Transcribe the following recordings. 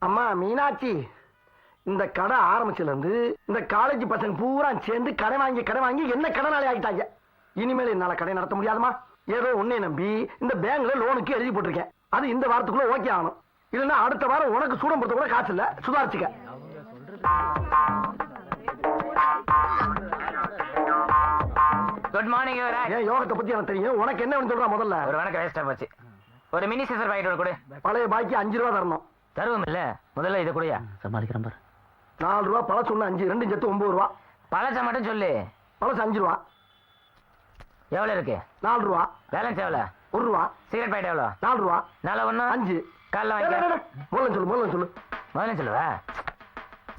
அம்மா மீனாட்சி, இந்த கடை ஆரம்பிச்சதுல இருந்து இந்த காலேஜ் பசங்க பூரா சேர்ந்து கடை வாங்கி என்ன கடனாளி ஆகிட்டாங்க. இனிமேல் என்னால கடை நடத்த முடியாதுமா. ஏதோ உன்னை நம்பி இந்த பேங்க்ல லோனுக்கு எழுதி போட்டிருக்கேன். அது இந்த வாரத்துக்குள்ள ஓகே ஆகணும். இல்லைன்னா அடுத்த வாரம் உனக்கு சூடம் போடுறது கூட காசு இல்ல. சுதாரிச்சுக்க. Good morning. ஏன் யோகத்தை பத்தி எனக்கு தெரியும். உனக்கு என்ன சொல்றா? முதல்ல ஒரு வணக்கம் வேஸ்டா போச்சு. ஒரு மினி சீசர் பாக்கெட் கொடு. பழைய பாக்கி 5 ரூபா தரணும். தருவோம் இல்ல, முதல்ல இதை கூடயா சமாளிக்கிறேன் பாரு. 4 ரூபா பழம் சொன்ன 5, 2 சேர்த்து 9 ரூபா. பழச மட்டும் சொல்லு. பழசு 5 ரூபா. எவ்வளவு இருக்கு? 4 ரூபா. பேலன்ஸ் எவ்வளவு? 1 ரூபா. சிகரெட் பாக்கெட் எவ்வளவு? 4 ரூபா. 4 1 5. கால்ல வாங்க. முதல்ல சொல்லு. முதல்ல சொல்லுவா.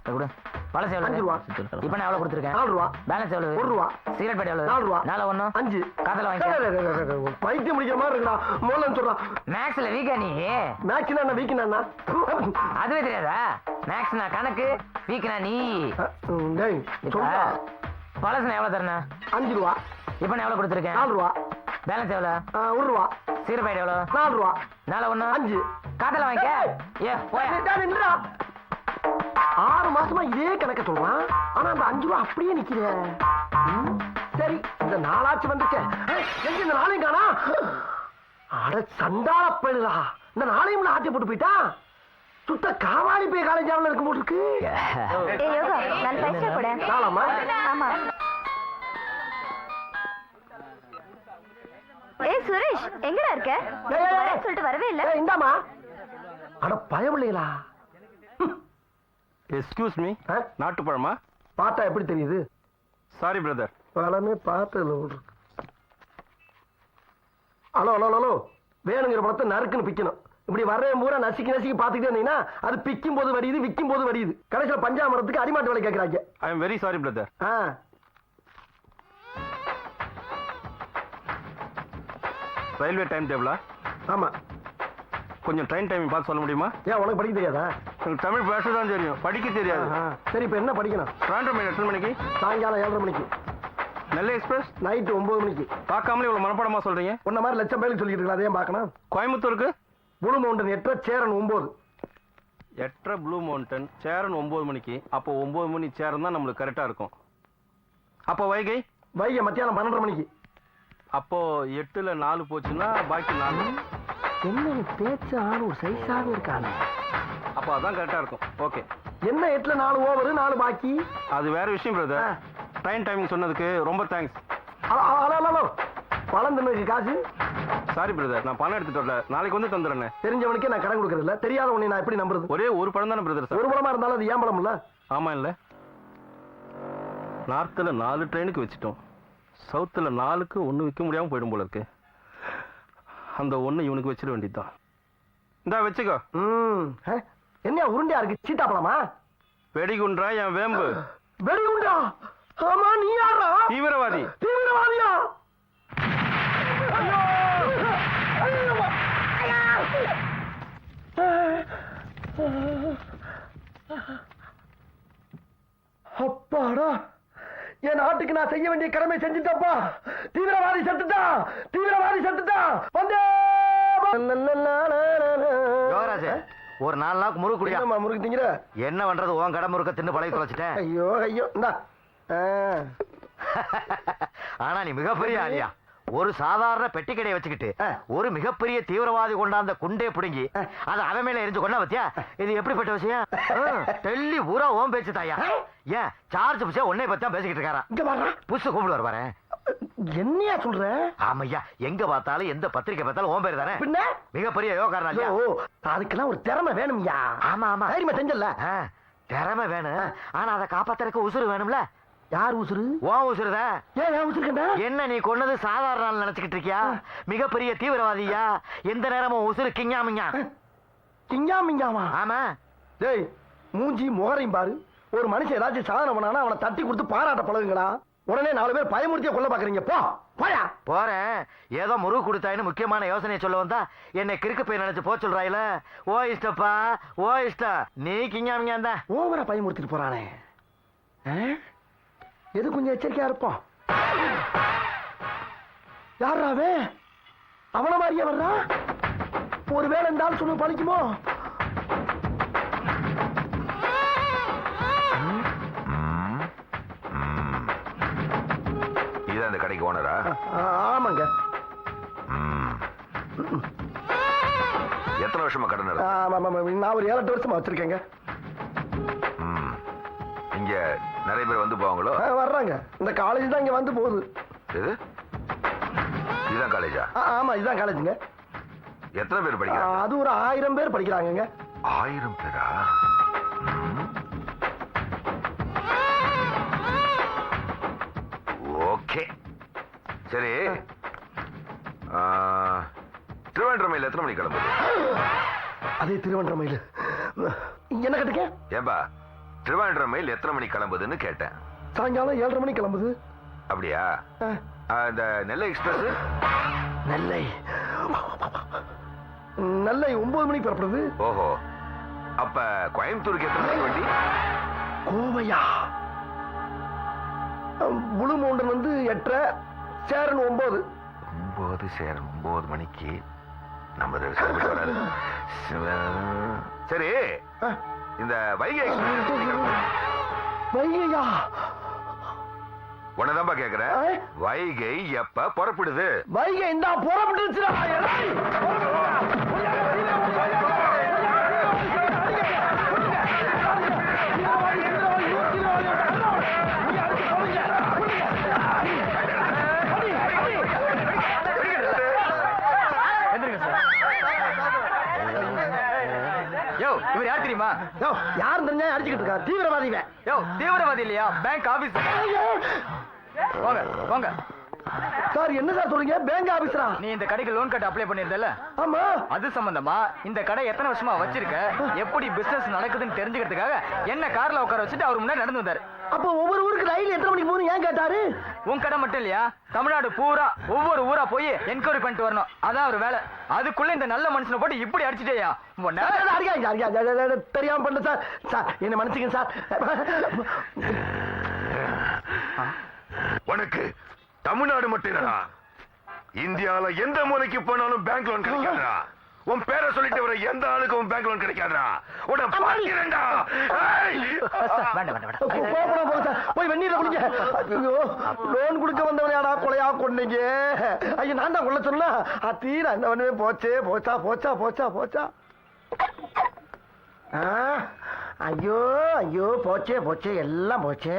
கொடு. பழசு எவ்வளவு? 5 ரூபா. இப்போ நான் எவ்வளவு கொடுத்துருக்கேன்? 4 ரூபா. பேலன்ஸ் எவ்வளவு? 1 ரூபா. சிகரெட் பாக்கெட் எவ்வளவு? 4 ரூபா. 4 1 5. காதல வாங்க. பைத்தியம் முடிக்கிற மாதிரி இருக்குடா. முதல்ல சொல்றா. மேக்ஸ்ல வீக்கா நீ? மேக்ஸ்னா என்ன, வீக்னா? அதுவே தெரியாதா? மேக்ஸ்னா கணக்கு, வீக்னா நீ. டேய் சொல்றா. பழசுனா எவ்வளவு தரணும்? 5 ரூபா. இப்போ நான் எவ்வளவு கொடுத்துருக்கேன்? 4 ரூபா. பேலன்ஸ் எவ்வளவு? 1 ரூபா. சிகரெட் பாக்கெட் எவ்வளவு? 4 ரூபா. 4 1 5. காதல வாங்க. ஏ போய். 6 மாசமா இதே கணக்க சொல்றான். ஆனா அந்த 5 ரூபா அப்படியே நிக்கிற. சரி, இந்த நாளாச்சு வந்துச்சே. எங்க இந்த நாளையும் காணா? அட சண்டாள பழுதா. இந்த நாளையும் ஆட்டி போட்டு போயிட்டா. சுத்த காவாலி போய் காலேஜாவில் இருக்க போட்டு இருக்கு. நாளாமா? ஆமா. ஏய் சுரேஷ், எங்கடா இருக்க? சொல்லிட்டு வரவே இல்ல. இந்தாமா. அட பயமில்லைங்களா? எஸ்கியூஸ் மீ, நாட்டு பழமா? பார்த்தா எப்படி தெரியுது? Sorry brother. பழமே பார்த்ததுல இருக்கு. ஹலோ ஹலோ ஹலோ, வேணுங்கிற பழத்தை நறுக்குன்னு பிக்கணும். இப்படி வர்றேன் பூரா நசுக்கி பார்த்துக்கிட்டே இருந்தீங்கன்னா அது பிக்கும் போது வடியுது, விற்கும் போது வடியுது. கடைசியில் பஞ்சாமரத்துக்கு அடிமாட்டு வேலை கேட்கறாங்க. I am very sorry brother. Railway time டேபிளா? ஆமா. கொஞ்சம் ட்ரெயின் டைமிங் பார்த்து சொல்ல முடியுமா? ஏன் உனக்கு படிக்க தெரியாதா? எனக்கு தமிழ் பேச தான் தெரியும், படிக்க தெரியாது. சரி, இப்போ என்ன படிக்கணும்? ட்ராண்டோ மெயில் எத்தனை மணிக்கு? சாயங்காலம் 7:30 மணிக்கு. நெல்லை எக்ஸ்பிரஸ் நைட்டு 9 மணிக்கு. பார்க்காமலே இவ்வளவு மனப்பாடமா சொல்றீங்க? உன்ன மாதிரி லட்சம் பேருக்கு சொல்லிட்டு இருக்கலாம், அதையும் பார்க்கணும். கோயம்புத்தூருக்கு blue mountain 8 Cheran 9. 8 blue mountain Cheran 9 மணிக்கு. அப்போ 9 மணி சேரன் தான் நம்மளுக்கு கரெக்டா இருக்கும். அப்போ வைகை மத்தியானம் 12:30 மணிக்கு. அப்போ 8ல 4 போச்சுன்னா பாக்கி 4. என்ன பேச்சு ஆளு ஒரு சைஸாக இருக்காங்க. அப்போ அதான் கரெக்டா இருக்கும். ஓகே. என்ன 8ல 4 ஓவர் 4 பாக்கி? அது வேற விஷயம் பிரதர். ட்ரெயின் டைமிங் சொன்னதுக்கு ரொம்ப தேங்க்ஸ். ஹலோ, பழம் தின்னதுக்கு காசு? சாரி பிரதர், நான் பணம் எடுத்துட்டு வரல, நாளைக்கு வந்து தந்துடுறேன். தெரிஞ்சவனுக்கே நான் கடன் கொடுக்கறது இல்ல, தெரியாத உன்னை நான் எப்படி நம்புறது? ஒரே ஒரு பழம் தானே பிரதர்? ஒரு பழமா இருந்தாலும் அது ஏன் பழம் இல்ல? ஆமா இல்ல. நார்த்ல 4 ட்ரெயினுக்கு வச்சுட்டோம், சவுத்துல 4க்கு 1 விற்க முடியாம போயிடும் போல இருக்கு. அந்த 1 இவனுக்கு வச்சிட வேண்டியதுதான். இந்தா வச்சுக்கோ. என்ன உருண்டையா இருக்கு? சீட்டா பழமா? வெடிகுன்றா என் வேம்பு. வெடிகுண்டா? ஆமா, நீ யாரா? தீவிரவாதி. தீவிரவாதியா? அப்பாடா, என் நாட்டுக்கு நான் செய்ய வேண்டிய கடமை செஞ்சுட்டப்பா. தீவிரவாதி செத்துட்டான். வந்தே ஒரு 4 நாளுக்கு முறுக்கு குடியா. முறுக்கு திங்கிற என்ன பண்றது? உன் கடை முறுக்க தின்னு பழகி தொலைச்சிட்டேன். ஐயோ இந்தா. ஆனா நீ மிகப்பெரிய ஆளியா. ஒரு சாதாரண பெட்டி கடையை வச்சுக்கிட்டு ஒரு மிகப்பெரிய தீவிரவாதி கொண்டாந்த குண்டே பிடுங்கி அது அவன் மேல எரிஞ்சு கொண்டா பத்தியா? இது எப்படிப்பட்ட விஷயம்? டெல்லி பூரா ஓம் பேச்சு தாயா. ஏன் சார்ஜ் புஷா உன்னை பத்தி தான் பேசிக்கிட்டு இருக்காரா? புஷ் கூப்பிடுவார் பாரு. என்னையா சொல்ற? ஆமையா, எங்க பார்த்தாலும் எந்த பத்திரிக்கை பார்த்தாலும் ஓம் பேர் தானே. பின்ன மிகப்பெரிய யோகாரனா. அதுக்கெல்லாம் ஒரு திறமை வேணும்யா. ஆமா ஆமா, தைரியமா செஞ்சல. திறமை வேணும், ஆனா அதை காப்பாத்துறதுக்கு உசுறு வேணும்ல. யார் உசுறு? ஓ உசுறுதா. ஏன் உசுருக்கண்டா? என்ன நீ கொன்னது சாதாரண நாள் நினைச்சுக்கிட்டு இருக்கியா? மிகப்பெரிய தீவிரவாதியா. எந்த நேரமும் உசுறு கிஞ்சாமிங்க. கிஞ்சாமிங்காமா? ஆமா. டேய், மூஞ்சி முகரையும் பாரு. ஒரு மனுஷன் ஏதாச்சும் சாதனை பண்ணானா அவனை தட்டி கொடுத்து பாராட்ட பழகுங்களா. உடனே 4 பேர் பயமுறுத்திய கொல்ல பாக்குறீங்க. போயா. போறேன். ஏதோ முருகு கொடுத்தாயின்னு முக்கியமான யோசனையை சொல்ல வந்தா என்னை கிறுக்கு போய் நினைச்சு போ சொல்றாயில. ஓ இஷ்டப்பா, ஓ இஷ்டம். நீ கிஞ்சாமிங்க இருந்தா ஓவரா பயமுறுத்திட்டு போறானே. எது கொஞ்சம் எச்சரிக்கையா இருப்போம். யாராவே அவன மாதிரியே வர்றா? ஒருவேளை இந்த ஆள் சொன்ன பழிக்குமோ? ஓனரா? ஆமாங்க. எத்தனை வருஷமா கடை நடக்குது? நான் ஒரு 7-8 வருஷமா வச்சிருக்கேங்க. இங்க நிறைய பேர் வந்து போவாங்களோ? வர்றாங்க. இந்த காலேஜ் தான் இங்க வந்து போகுது. எது? இதுதான் காலேஜா? ஆமா, இதுதான் காலேஜுங்க. எத்தனை பேர் படிக்கிறாங்க? அது ஒரு 1000 பேர் படிக்கிறாங்கங்க. 1000 பேரா? ஓகே, சரி. திருவண்ணாமலையில் எத்தனை மணிக்கு கிளம்புது? அதே திருவண்ணாமலையில் என்ன கேட்டுக்க? ஏன்பா, திருவண்ணாமலையில் எத்தனை மணிக்கு கிளம்புதுன்னு கேட்டேன். சாயங்காலம் 7:30 மணிக்கு கிளம்புது. அப்படியா? இந்த நெல்லை எக்ஸ்பிரஸ்? நெல்லை 9 மணிக்கு புறப்படுது. ஓஹோ, அப்ப கோயம்புத்தூருக்கு எத்தனை மணிக்கு வண்டி? கோவையா? புளு மவுண்டன் வந்து 8:30, சேரன் 9. 9 சேரன் 9 மணிக்கு நம்ம சரிபட்டு வராது. சரி, இந்த வைகை வைகையா? உன்னதான்பா கேக்குறேன். வைகை எப்ப புறப்படுது? வைகை இந்த புறப்பட்டுச்சுடா. இவர் யார் தெரியுமா? யாரும் தெரிஞ்சா அடிச்சுக்கிட்டு இருக்கா? தீவிரவாதிங்க. தீவிரவாதி இல்லையா, பேங்க் ஆபீஸ். வாங்க வாங்க சார். என்ன சார் சொல்றீங்க? பேங்க் ஆபீஸரா? நீ இந்த கடைக்கு லோன் கட்ட அப்ளை பண்ணிருந்தல? ஆமா. அது சம்பந்தமா இந்த கடை எத்தனை வருஷமா வச்சிருக்க, எப்படி பிசினஸ் நடக்குதுன்னு தெரிஞ்சுக்கிறதுக்காக என்ன கார்ல உட்கார வச்சுட்டு அவர் முன்னாடி நடந்து வந்தாரு. அப்ப ஒவ்வொரு ஊருக்கு ரயில் எத்தனை மணிக்கு போகணும் ஏன் கேட்டாரு? உன் கடை மட்டும் இல்லையா, தமிழ்நாடு பூரா ஒவ்வொரு ஊரா போய் என்கொயரி பண்ணிட்டு வரணும். அதான் ஒரு வேலை. அதுக்குள்ள இந்த நல்ல மனுஷனை போட்டு இப்படி அடிச்சுட்டேயா? தெரியாம பண்ண சார். சார் என்ன மன்னிச்சுங்க சார். உனக்கு தமிழ்நாடு மட்டும் இல்லடா, இந்தியால எந்த மூலைக்கு போனாலும் பேங்க் லோன் கிடைக்காதா? உன் பேரை சொல்லிட்டு வர எந்த ஆளுக்கு உன் பேங்க் லோன் கிடைக்காதா? உன்னை பார்க்கிறேன்டா. போய் வெந்நீர குடிங்க. ஐயோ, லோன் கொடுக்க வந்தவனையாடா கொலையா கொண்டீங்க. ஐயோ, நான் தான் கொள்ள சொன்னா தீர அந்த போச்சே. போச்சா போச்சா போச்சா போச்சா. ஐயோ ஐயோ, போச்சே போச்சே, எல்லாம் போச்சே.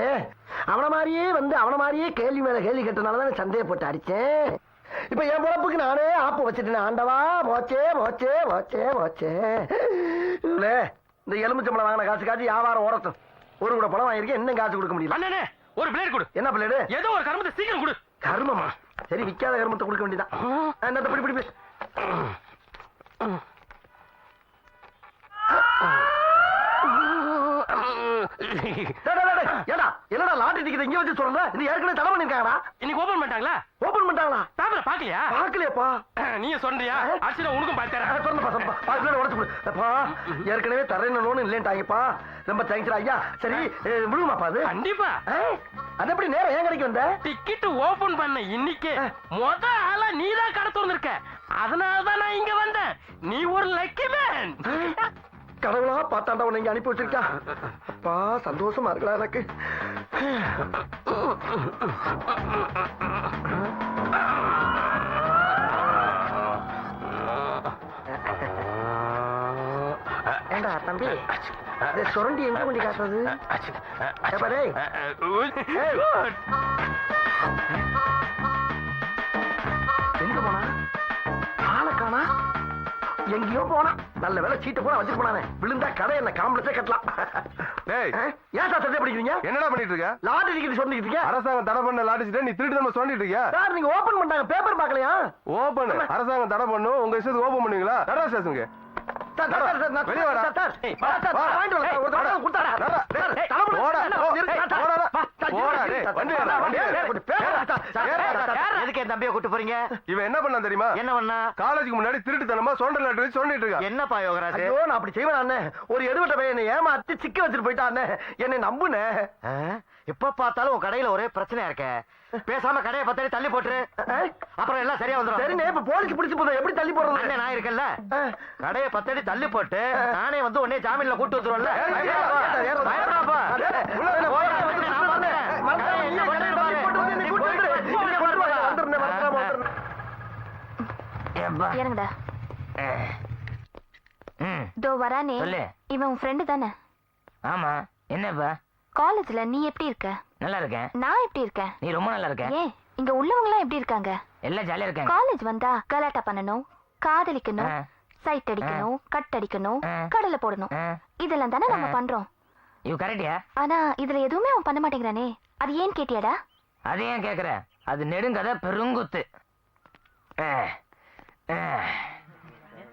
அவன மாதிரியே வந்து அவன மாதிரியே கேள்வி மேல கேள்வி கேட்டனாலதான் சந்தேகப்பட்டு அடிச்சேன். இப்ப என் பொழப்புக்கு நானே ஆப்பு வச்சுட்டேன். ஆண்டவா, போச்சே போச்சே போச்சே போச்சே. இந்த எலுமிச்சம்பளம் வாங்கின காசு காட்சி வியாபாரம் ஓரத்தும். ஒரு கூட பழம் வாங்கிருக்கேன், இன்னும் காசு கொடுக்க முடியல. அண்ணனே, ஒரு பிளேட் கொடு. என்ன பிளேடு? ஏதோ ஒரு கருமத்தை சீக்கிரம் கொடு. கருமமா? சரி, விக்காத கருமத்தை கொடுக்க வேண்டியதான். என்னத்த பிடி பிடி. ஏடா, என்னடா லாட்டரி டிக்கெட் இங்க வச்சு சொல்ற? இது ஏற்கனவே தடை பண்ணிருக்காங்கடா. இன்னைக்கு ஓபன் பண்ணிட்டாங்களா? ஓபன் பண்ணிட்டாங்களா? பேப்பரை பாக்கலையா? பாக்கலையாப்பா. நீங்க சொல்றியா? அரிசில உனக்கும் பாத்துறேன். சொல்லுப்பா, உடச்சு கொடுப்பா. ஏற்கனவே தரேன்னு லோன் இல்லைன்ட்டாங்கப்பா. ரொம்ப தேங்க்ஸ் ஐயா. சரி, விடுமாப்பா அது? கண்டிப்பா. அது எப்படி நேரம் ஏன் கிடைக்கும்? வந்த டிக்கெட் ஓபன் பண்ண இன்னைக்கு முத ஆளா நீதான் கடை திறந்திருக்க. அதனாலதான் நான் இங்க வந்தேன். நீ ஒரு லக்கி மேன். கடவுளா பார்த்தாண்டா உன்னை இங்க அனுப்பி வச்சிருக்கா. அப்பா, சந்தோஷமா இருக்கலாம் எனக்கு. ஏண்டா தம்பி, சுரண்டி எங்க கொண்டு காட்டுறது? எங்க போனா? ஆளை காணா. எங்கேயோ போனா. நல்ல வேலை சீட்டை போனா வச்சுட்டு போனானே. விழுந்தா கடை என்ன காம்பளச்சே கட்டலாம். ஏன் சார் சட்டை பிடிக்கிறீங்க? என்னடா பண்ணிட்டு இருக்க? லாட்டரி டிக்கெட் சொல்லிட்டு இருக்கீங்க. அரசாங்கம் தடை பண்ண லாட்டரி நீ திருட்டு நம்ம சொல்லிட்டு இருக்கியா? சார், நீங்க ஓபன் பண்ணாங்க, பேப்பர் பார்க்கலையா? ஓபன் அரசாங்கம் தடை பண்ணும், உங்க இஷ்டத்துக்கு ஓபன் பண்ணுவீங்களா? நடரா ஸ்டேஷனுக்கு வெளியே வாடா. எதுக்கு என் தம்பியை கூட்டு போறீங்க? இவன் என்ன பண்ணா தெரியுமா? என்ன பண்ணா? காலேஜுக்கு முன்னாடி திருட்டுத்தனமா சோண்டல் லாட்டரி சொல்லிட்டு இருக்கா. என்னப்பா யோகராஜ்? ஐயோ, நான் அப்படி செய்வேன். ஒரு எடுவட்ட பையன் என்னை ஏமாத்தி சிக்க வச்சுட்டு போயிட்டானே. என்னை நம்புனே. எப்ப பார்த்தாலும் உன் கடையில ஒரே பிரச்சனையா இருக்க. பேசாம கடையை பத்தடி தள்ளி போட்டுரு, அப்புறம் எல்லாம் சரியா வந்துடும். சரிண்ணே, இப்ப போலீஸ் பிடிச்சு போதும், எப்படி தள்ளி போடுறது? நான் இருக்கேன்ல, கடையை பத்தடி தள்ளி போட்டு நானே வந்து உடனே ஜாமீன்ல கூட்டு வந்துருவேன்ல. பயப்படாப்பா. ஏறுப்பா இறங்குடா. ம் தோ வரானே, சொல்லு. இவன் உன் ஃப்ரெண்டு தானே? ஆமா என்னப்பா? காலேஜ்ல நீ எப்படி இருக்க? நல்லா இருக்கேன். நான் எப்படி இருக்கேன்? நீ ரொம்ப நல்லா இருக்க. ஏன் இங்க உள்ளவங்க எல்லாம் எப்படி இருக்காங்க? எல்லாம் ஜாலியா இருக்காங்க. காலேஜ் வந்தா கலாட்டா பண்ணணும், காதலிக்கணும், சைட் அடிக்கணும், கட் அடிக்கணும், கடலை போடணும். இதெல்லாம் தானே நம்ம பண்றோம். இவ கரெக்டியா? ஆனா இதுல எதுவுமே அவன் பண்ண மாட்டேங்கிறானே, அது ஏன் கேட்டியாடா? அது ஏன் கேக்குற? அது நெடுங்கதை பெருங்குத்து.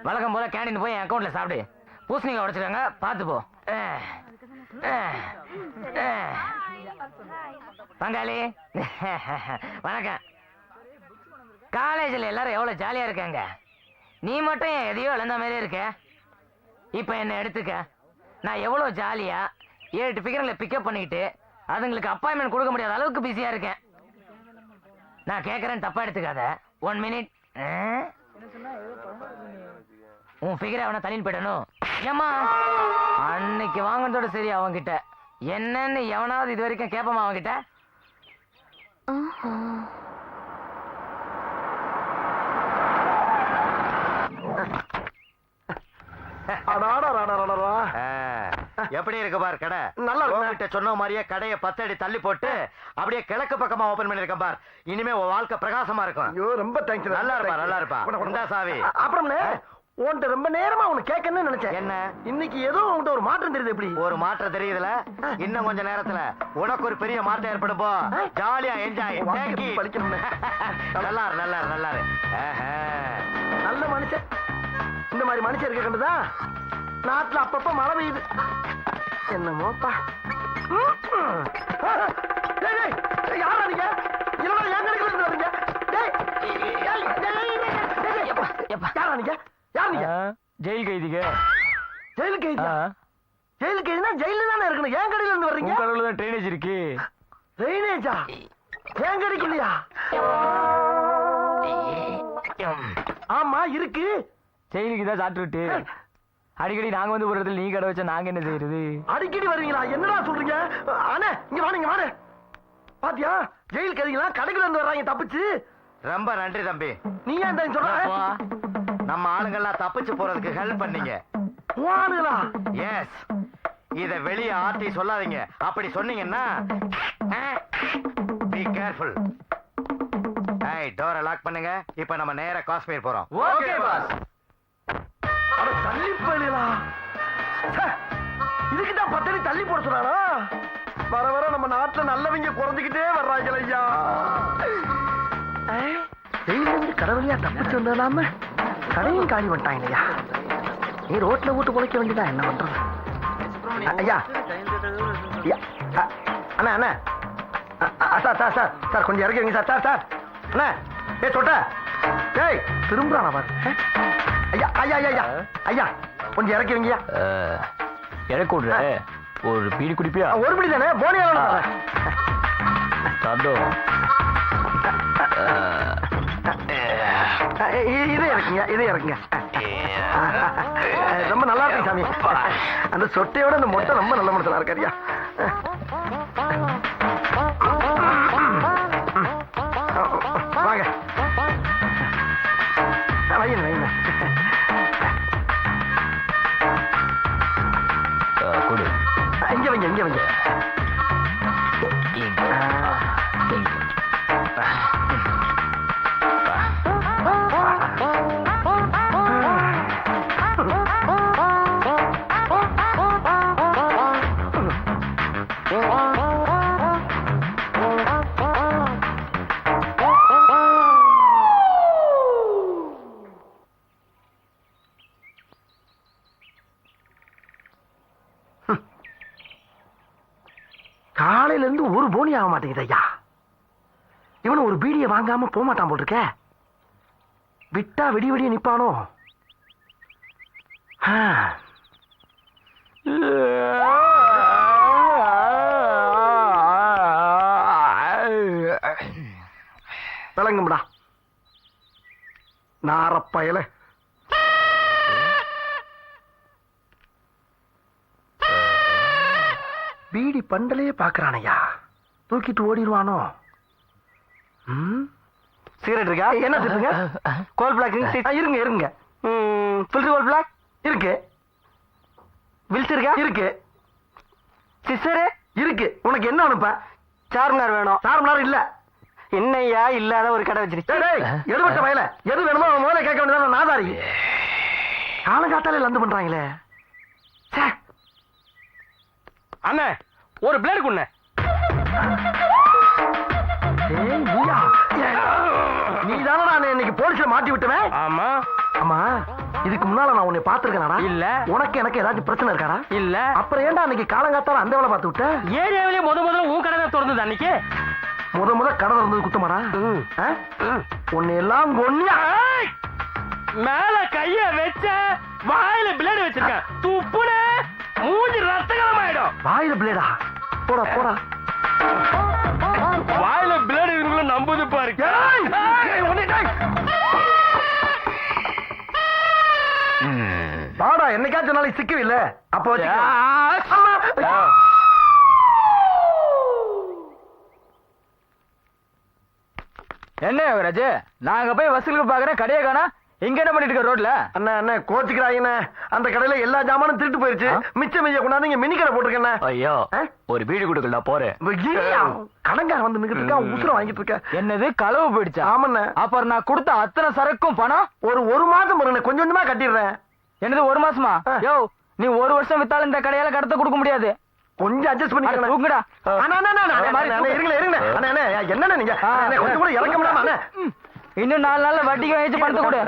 வழக்கம் போல கேண்டீன் போய் என் அக்கௌண்ட்ல சாப்பிடு. பூசணிக்காய் உடைச்சிருக்காங்க, பார்த்து போ. பங்காளி வணக்கம். காலேஜில் எல்லாரும் எவ்வளவு ஜாலியா இருக்காங்க. நீ மட்டும் எதையோ இழந்த மாதிரியே இருக்க. இப்ப என்ன எடுத்துக்க. நான் எவ்வளவு ஜாலியா 7 பிகர்களை பிக்கப் பண்ணிக்கிட்டு அதுங்களுக்கு அப்பாயின்மெண்ட் கொடுக்க முடியாத அளவுக்கு பிஸியா இருக்கேன். நான் கேட்கறேன், தப்பா எடுத்துக்காத. 1 மினிட். உன் ஃபிகரை அவனை தள்ளின்னு போயிடணும். ஏமா அன்னைக்கு வாங்கினதோட சரி அவன்கிட்ட என்னன்னு எவனாவது இது வரைக்கும் கேட்பமா அவன்கிட்ட? எப்படி இருக்கு பார் கடை. நல்லா இருக்கு. உன்கிட்ட சொன்ன மாதிரியே கடையை 10 அடி தள்ளி போட்டு அப்படியே கிழக்கு பக்கமா ஓபன் பண்ணிருக்கேன் பார். இனிமே உன் வாழ்க்கை பிரகாசமா இருக்கும். ஐயோ ரொம்ப தேங்க்ஸ். நல்லா இருப்பா, நல்லா இருப்பா. இந்தா சாவி. அப்புறம் உன்கிட்ட ரொம்ப நேரமா உன்னை கேட்கணும்னு நினைச்சேன். என்ன? இன்னைக்கு ஏதோ உன்கிட்ட ஒரு மாற்றம் தெரியுது. எப்படி ஒரு மாற்றம் தெரியுதுல? இன்னும் கொஞ்ச நேரத்துல உனக்கு ஒரு பெரிய மாற்றம் ஏற்படும். போ ஜாலியா என்ஜாய். படிக்கணும்னு. நல்லா இரு, நல்லா இரு, நல்லா இரு. நல்ல மனுஷன். இந்த மாதிரி மனுஷன் இருக்க கண்டுதா நாட்டுல அப்பப்ப மழை பெய்யுது. என்னமோப்பா. யாரா நீங்க? இல்ல என் கடைக்கு இருந்து வரீங்க. யாரா நீங்க? யார் நீங்க? ஜெயில் கைதிங்க. ஜெயிலுக்கு கைதியா? ஜெயிலுக்கு கைதினா ஜெயில தானே இருக்கணும். என் கடையில இருந்து வர்றீங்க? கடவுள் தான் ட்ரைனேஜ் இருக்கு. ட்ரைனேஜா? என் கடைக்கு இல்லையா? ஆமா இருக்கு. ஜெயிலுக்கு தான் சாப்பிட்டு விட்டு அடிக்கடி நாங்க வந்து ஒரு இடத்துல நீ கடை வச்சா நாங்க என்ன செய்யறது? அடிக்கடி வருவீங்களா? என்னடா சொல்றீங்க? அண்ணே இங்க வாங்க, இங்க வாங்க. பாத்தியா ஜெயில் கைதிகளா கடைக்குள்ள இருந்து வர்றாங்க தப்பிச்சு. ரொம்ப நன்றி தம்பி. நீ ஏன் சொல்ற? நம்ம ஆளுங்கெல்லாம் தப்பிச்சு போறதுக்கு ஹெல்ப் பண்ணீங்க. வானுங்களா? எஸ். இத வெளிய ஆர்டி சொல்லாதீங்க. அப்படி சொன்னீங்கன்னா பி கேர்ஃபுல். ஏய் டோரை லாக் பண்ணுங்க. இப்போ நம்ம நேரா காஷ்மீர் போறோம். Okay boss. அட தள்ளி போயிடலா. இதுக்கு தான் 10 அடி தள்ளி போட சொன்னானா? வர வர நம்ம நாட்டுல நல்லவங்க குறைஞ்சிக்கிட்டே வர்றாங்க ஐயா. ஜெயிலிருந்து கடவுளியா தப்பிச்சு வந்ததாம கடையும் காலி பண்ணிட்டாங்க ஐயா. நீ ரோட்ல ஊட்டு பொழைக்க வேண்டியதா என்ன பண்றது? ஐயா அண்ணா அண்ணா சார் சார் சார் சார் கொஞ்சம் இறக்கி வைங்க சார். சார் சார் அண்ணா ஏ சொட்ட ஏய் திரும்புறானா பாரு. ஐயா ஐயா ஐயா ஐயா கொஞ்சம் இறக்கி வைங்கய்யா. எனக்கு விடுற ஒரு பீடி குடிப்பியா? ஒரு பீடி தானே போனியா? சாப்பிடும். இதே இறக்குங்க, இதே இறக்குங்க. ரொம்ப நல்லா இருக்கு சாமி. அந்த சொட்டையோட அந்த மொட்டை ரொம்ப நல்ல மனுஷனா இருக்காரியா. வாங்க வைங்க வைங்க. கொடு. இங்க வைங்க, இங்க வைங்க. காலையில இருந்து ஒரு போனி ஆக மாட்டேங்குது ஐயா. இவனு ஒரு பீடியை வாங்காம போக மாட்டான் போல் இருக்க. விட்டா வெடி வெடிய நிப்பானோ? விளங்கும்டா நாரப்பயல. பீடி பண்டலையே பாக்குறானையா. தூக்கிட்டு ஓடிடுவானோ? சிகரெட் இருக்கா? என்ன சிப்புங்க? கோல் பிளாக் இருங்க இருங்க. ஃபில்டர் கோல் பிளாக் இருக்கு. வில்ஸ் இருக்கா? இருக்கு. சிஸ்டர் இருக்கு. உனக்கு என்ன அனுப்ப? சார்மினார் வேணும். சார்மினார் இல்ல. என்னையா இல்லாத ஒரு கடை வச்சிருச்சு. எடுபட்ட வயல எது வேணுமோ அவன் முதல்ல கேட்க வேண்டியதான். நாதாரி காலங்காத்தாலே லந்து பண்றாங்களே. அண்ணே ஒரு பிளேடு குண்ணே. நீதானே நான் இன்னைக்கு போலீஸ்ல மாட்டி விட்டுவேன். ஆமா ஆமா, இதுக்கு முன்னால நான் உன்னை பாத்துருக்கேனா? இல்ல. உனக்கு எனக்கு ஏதாச்சும் பிரச்சனை இருக்காடா? இல்ல. அப்புறம் ஏன்டா அன்னைக்கு காலங்காத்தால அந்த வேலை பார்த்து விட்ட? ஏரியாவிலே முதல்ல உன் கடை தான் திறந்தது அன்னைக்கு. முத கடை இருந்தது குத்தமாடா? உன்னை எல்லாம் கொன்னியா? மேல கைய வச்ச வாயில பிளேடு வச்சிருக்க. துப்புன மூஞ்சி ரத்தகலமாயிடும். வாயில பிளேடா? போடா போடா. வாயில பிளேடு இருக்குள்ள நம்புது பாரு. பாடா, என்னைக்காச்சும் நாளைக்கு சிக்கவில்ல. அப்போ என்ன யோகராஜ், நாங்க போய் வசூலுக்கு பாக்குறேன், கடையை காணா. இங்க என்ன பண்ணிட்டு இருக்க ரோட்ல? அண்ணா அண்ணா கோச்சுக்கிறாங்கண்ணே. அந்த கடையில எல்லா ஜாமானும் திருட்டு போயிருச்சு. மிச்சம் மீதிய கொண்டாந்து இங்க மினி கடை போட்டிருக்கேன். ஐயோ, ஒரு வீடு கொடுக்கல போறேன். கடங்கார வந்து நிக்கிட்டு இருக்கா, உசுரம் வாங்கிட்டு இருக்க. என்னது களவு போயிடுச்சா? ஆமாண்ணே. அப்புறம் நான் கொடுத்த அத்தனை சரக்கும் பணம் ஒரு மாசம் வருண்ணே, கொஞ்சம் கொஞ்சமா கட்டிடுறேன். என்னது ஒரு மாசமா? யோ, நீ ஒரு வருஷம் வித்தாலும் இந்த கடையால கடத்த கொடுக்க முடியாது. கொஞ்சம் அட்ஜஸ்ட் பண்ணி தூங்குடா. என்ன நீங்க கொஞ்சம் கூட இறக்க முடியாம? இன்னும் 4 நாள்ல வட்டிக்கு வாங்கிச்சு பணத்தை கொடு.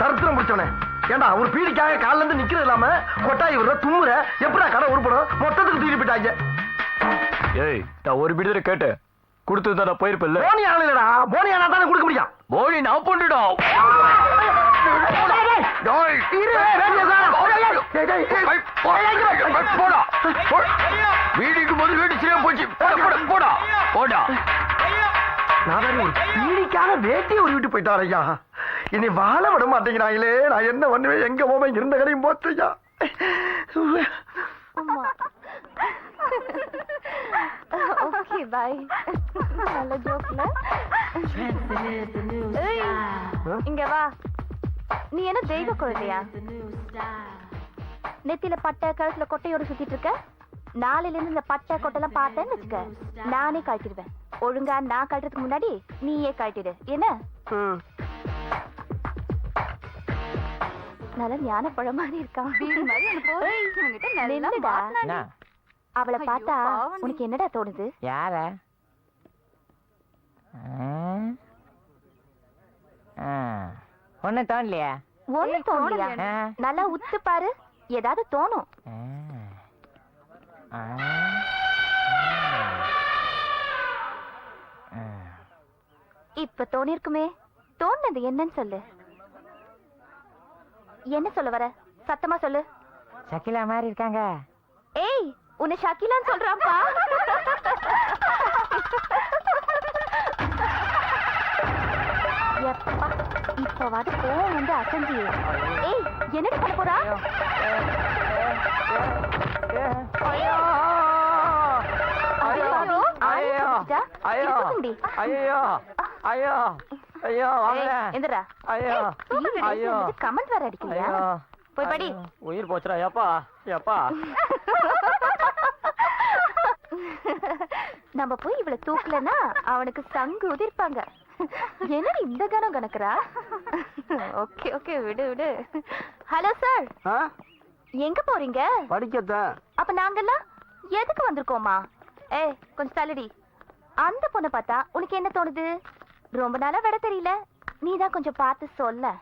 தருத்திரம் பிடிச்சவனே. ஏண்டா ஒரு பீடிக்காக காலில இருந்து நிக்கிறது இல்லாம கொட்டாய் விடுற தும்முற எப்படா கடை உருப்படும்? மொத்தத்துக்கு தூக்கி போயிட்டாங்க. ஏய், நான் ஒரு விடுதலை கேட்டு கொடுத்து தான் போயிருப்பில்ல. போனி ஆகலடா. போனி ஆனா தானே கொடுக்க முடியும். போனி நான் போட்டுடா. வீடுக்கு போது வீடு சரியா போச்சு. போடா போடா. நான் ஒரு பீடிக்காக வேட்டியை உருவிட்டு போயிட்டார் ஐயா. இனி வாழ விட மாட்டேங்கிறாங்களே. நான் என்ன பண்ணுவேன்? எங்க போவேன்? இருந்த கடையும் போச்சையா. Okay bye. நல்ல ஜோக்ல. இங்க வா. நீ என்ன தெய்வ குழந்தையா? நெத்தியில பட்டை கழுத்துல கொட்டையோட சுத்திட்டு இருக்க. நாளையில இருந்து இந்த பட்டை கொட்டைலாம் பார்த்தேன்னு வச்சுக்க, நானே கழட்டிடுவேன். ஒழுங்கா நான் கழட்டுறதுக்கு முன்னாடி நீயே கழட்டிடு. என்ன? நல்ல ஞான பழம் மாதிரி இருக்கான். அவளை பார்த்தா உனக்கு என்னடா தோணுது? யார? ஒண்ணு தோணலையா? ஒண்ணு தோணலையா? நல்லா உத்து பாரு, ஏதாவது தோணும். இப்ப தோணிருக்குமே. தோணுது என்னன்னு சொல்லு. என்ன சொல்ல வர? சத்தமா சொல்லு. சகிலா மாதிரி இருக்காங்க. ஏய், உன்னை ஷக்கிலான்னு சொல்றான்ப்பா. எப்பா இப்பவாது கோவம் வந்து அசஞ்சியே. ஏய், என்னடி பண்ண போறா? ஐயோ ஐயோ ஐயோ ஐயோ ஐயோ ஐயோ வாங்க. எந்திரா. ஐயோ ஐயோ கமெண்ட் வேற அடிக்கலையா? போய் படி. உயிர் போச்சுடா. ஏப்பா ஏப்பா. நம்ம போய் இவளை தூக்கலன்னா அவனுக்கு சங்கு உதிர்ப்பாங்க. என்னடி இந்த கணம் கணக்குறா? ஓகே ஓகே, விடு விடு. ஹலோ சார், எங்க போறீங்க? படிக்கத்தான். அப்ப நாங்கெல்லாம் எதுக்கு வந்திருக்கோமா? ஏய், கொஞ்சம் தள்ளுடி. அந்த பொண்ணை பார்த்தா உனக்கு என்ன தோணுது? ரொம்ப நாளா விட தெரியல. நீதான் கொஞ்சம் பார்த்து சொல்ல.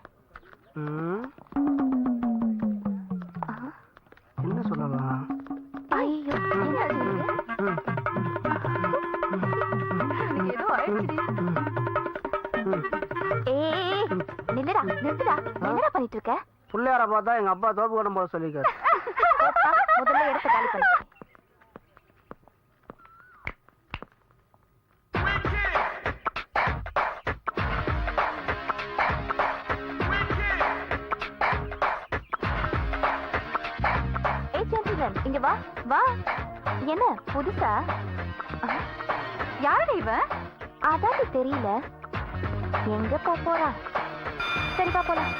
என்ன சொல்லலாம்? ஐயோ, நில்லுடா நிறுத்துடா. என்னடா பண்ணிட்டு இருக்க? பிள்ளையார பார்த்தா எங்க அப்பா தோப்பு கட்டும் போல சொல்லிக்காரு. முதல்ல எடுத்து காலி பண்ணு. கமோனியன் இங்க வா வா. என்ன புதுசா? யாரு இவன்? அதான் தெரியல. எங்க போறா? சரி போலாம்.